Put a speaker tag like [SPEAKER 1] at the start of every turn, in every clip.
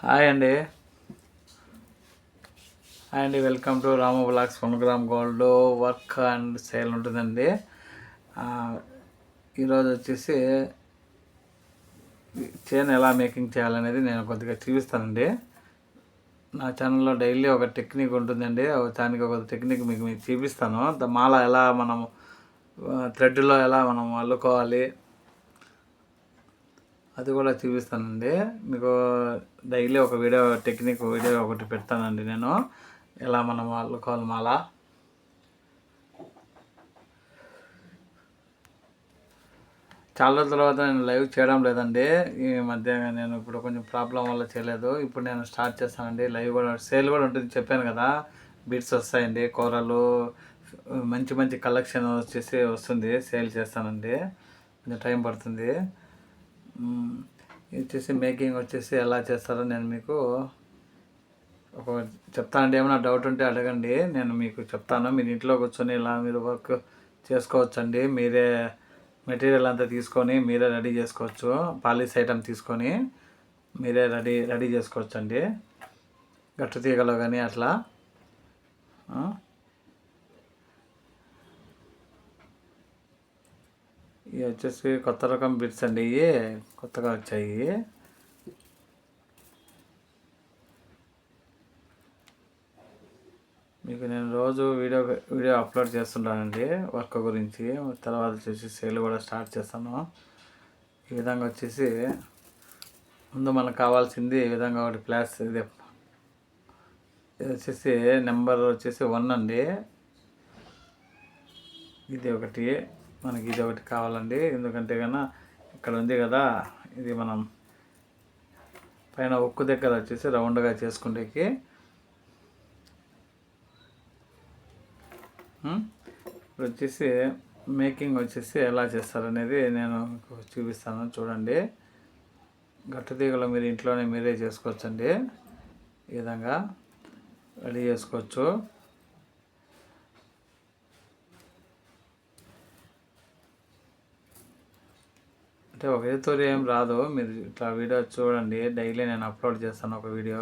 [SPEAKER 1] Hi అండి. Welcome to Rama blogs 1 gram gold work and sale ఉంటుందండి. ఈరోజు వచ్చేసి చైన్ ఎలా మేకింగ్ చేయాలనేది నేను కొద్దిగా చూపిస్తానండి. నా ఛానల్లో డైలీ ఒక టెక్నిక్ ఉంటుందండి. దానికి ఒక టెక్నిక్ మీకు చూపిస్తాను. మాల ఎలా మనం థ్రెడ్లో ఎలా మనం అల్లుకోవాలి అది కూడా చూపిస్తానండి. మీకు డైలీ ఒక వీడియో ఒకటి పెడతానండి. నేను ఎలా మనం అల్లుకోవాలి మాల. చాలా రోజుల తర్వాత నేను లైవ్ చేయడం లేదండి. ఈ మధ్య నేను ఇప్పుడు కొంచెం ప్రాబ్లం వల్ల చేయలేదు. ఇప్పుడు నేను స్టార్ట్ చేస్తానండి. లైవ్ కూడా సేల్ కూడా ఉంటుంది, చెప్పాను కదా. బీట్స్ వస్తాయండి, కూరలు, మంచి మంచి కలెక్షన్ వస్తుంది. సేల్ చేస్తానండి. కొంచెం టైం పడుతుంది. వచ్చేసి మేకింగ్ వచ్చేసి ఎలా చేస్తారో నేను మీకు చెప్తానండి. ఏమైనా డౌట్ ఉంటే అడగండి, నేను మీకు చెప్తాను. మీరు ఇంట్లో కూర్చొని ఇలా మీరు వర్క్ చేసుకోవచ్చండి. మీరే మెటీరియల్ అంతా తీసుకొని మీరే రెడీ చేసుకోవచ్చు. పాలిష్ ఐటమ్ తీసుకొని మీరే రెడీ చేసుకోవచ్చండి. గట్టు తీగలో కానీ అట్లా. ఇవి వచ్చేసి కొత్త రకం బిట్స్ అండి. ఇవి కొత్తగా వచ్చాయి. మీకు నేను రోజు వీడియో అప్లోడ్ చేస్తుంటానండి వర్క్ గురించి. తర్వాత వచ్చేసి సేల్ కూడా స్టార్ట్ చేస్తాను. ఈ విధంగా వచ్చేసి ముందు మనకు కావాల్సింది ఈ విధంగా ఒకటి ప్లాస్ ఇది వచ్చేసి నెంబర్ వచ్చేసి 1 అండి. ఇది ఒకటి మనకి కావాలండి. ఎందుకంటే కన్నా ఇక్కడ ఉంది కదా, ఇది మనం పైన ఉక్కు దగ్గర వచ్చేసి రౌండ్గా చేసుకుంటేకి. ఇప్పుడు వచ్చేసి మేకింగ్ వచ్చేసి ఎలా చేస్తారనేది నేను చూపిస్తాను, చూడండి. గట్టు తీగలు మీరు ఇంట్లోనే మీరే చేసుకోవచ్చండి. ఈ విధంగా రెడీ చేసుకోవచ్చు. అంటే ఒకేతో ఏం రాదు. మీరు ఇట్లా వీడియో చూడండి. డైలీ నేను అప్లోడ్ చేస్తాను ఒక వీడియో.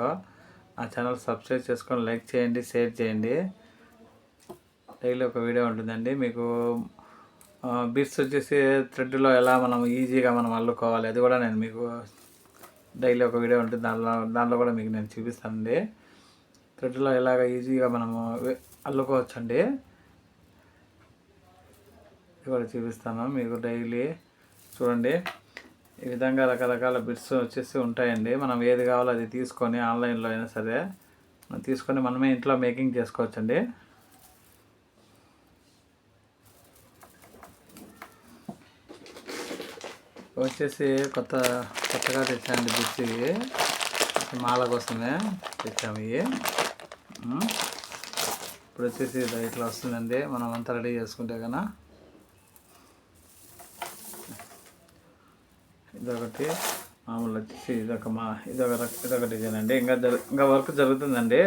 [SPEAKER 1] నా ఛానల్ సబ్స్క్రైబ్ చేసుకొని లైక్ చేయండి, షేర్ చేయండి. డైలీ ఒక వీడియో ఉంటుందండి. మీకు బీట్స్ వచ్చేసి థ్రెడ్లో ఎలా మనం ఈజీగా మనం అల్లుకోవాలి అది కూడా నేను మీకు డైలీ ఒక వీడియో ఉంటుంది. దాంట్లో కూడా మీకు నేను చూపిస్తానండి. థ్రెడ్లో ఎలాగ ఈజీగా మనము అల్లుకోవచ్చండి. ఇది కూడా చూపిస్తాను మీకు డైలీ. చూడండి, ఈ విధంగా రకరకాల బిట్స్ వచ్చేసి ఉంటాయండి. మనం ఏది కావాలో అది తీసుకొని ఆన్లైన్లో అయినా సరే తీసుకొని మనమే ఇంట్లో మేకింగ్ చేసుకోవచ్చండి. వచ్చేసి కొత్తగా తెచ్చాండి బిట్స్. ఇవి మాల కోసమే తెచ్చాము. ఇవి ఇప్పుడు వచ్చేసి ఇట్లా వస్తుందండి. మనం అంతా రెడీ చేసుకుంటే కన్నా ఇదొకటి మామూలు వచ్చేసి ఇదొక డిజైన్ అండి. ఇంకా వర్క్ జరుగుతుందండి.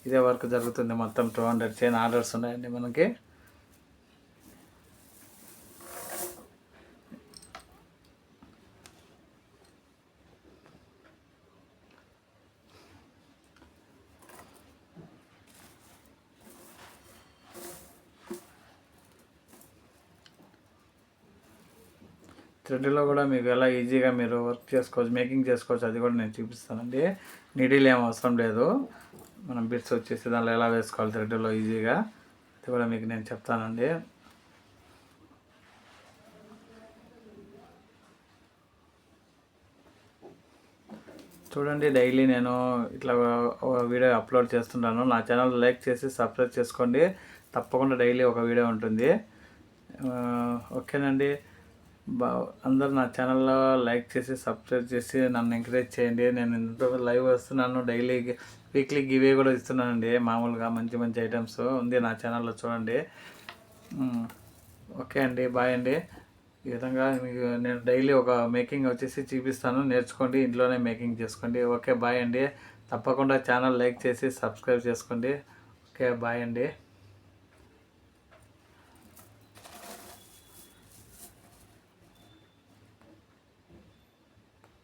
[SPEAKER 1] ఇదే వర్క్ జరుగుతుంది. మొత్తం 200 చైన్ ఆర్డర్స్ ఉన్నాయండి మనకి. థ్రెడ్లో కూడా మీకు ఎలా ఈజీగా మీరు వర్క్ చేసుకోవచ్చు, మేకింగ్ చేసుకోవచ్చు, అది కూడా నేను చూపిస్తానండి. నీడిల్ ఏం అవసరం లేదు. మనం బిట్స్ వచ్చేసి దానిలో ఎలా వేసుకోవాలి థ్రెడ్లో ఈజీగా, అది కూడా మీకు నేను చెప్తానండి. చూడండి, డైలీ నేను ఇట్లా వీడియో అప్లోడ్ చేస్తుంటాను. నా ఛానల్ లైక్ చేసి సబ్స్క్రైబ్ చేసుకోండి. తప్పకుండా డైలీ ఒక వీడియో ఉంటుంది. ఓకేనండి. అందరూ నా ఛానల్లో లైక్ చేసి సబ్స్క్రైబ్ చేసి నన్ను ఎంకరేజ్ చేయండి. నేను ఎంతో లైవ్ వస్తున్నాను. డైలీ వీక్లీ గివే కూడా ఇస్తున్నానండి. మామూలుగా మంచి మంచి ఐటమ్స్ ఉంది నా ఛానల్లో, చూడండి. ఓకే అండి, బాయ్ అండి. ఈ విధంగా మీకు నేను డైలీ ఒక మేకింగ్ వచ్చేసి చూపిస్తాను. నేర్చుకోండి, ఇంట్లోనే మేకింగ్ చేసుకోండి. ఓకే, బాయ్ అండి. తప్పకుండా ఛానల్ లైక్ చేసి సబ్స్క్రైబ్ చేసుకోండి. ఓకే, బాయ్ అండి.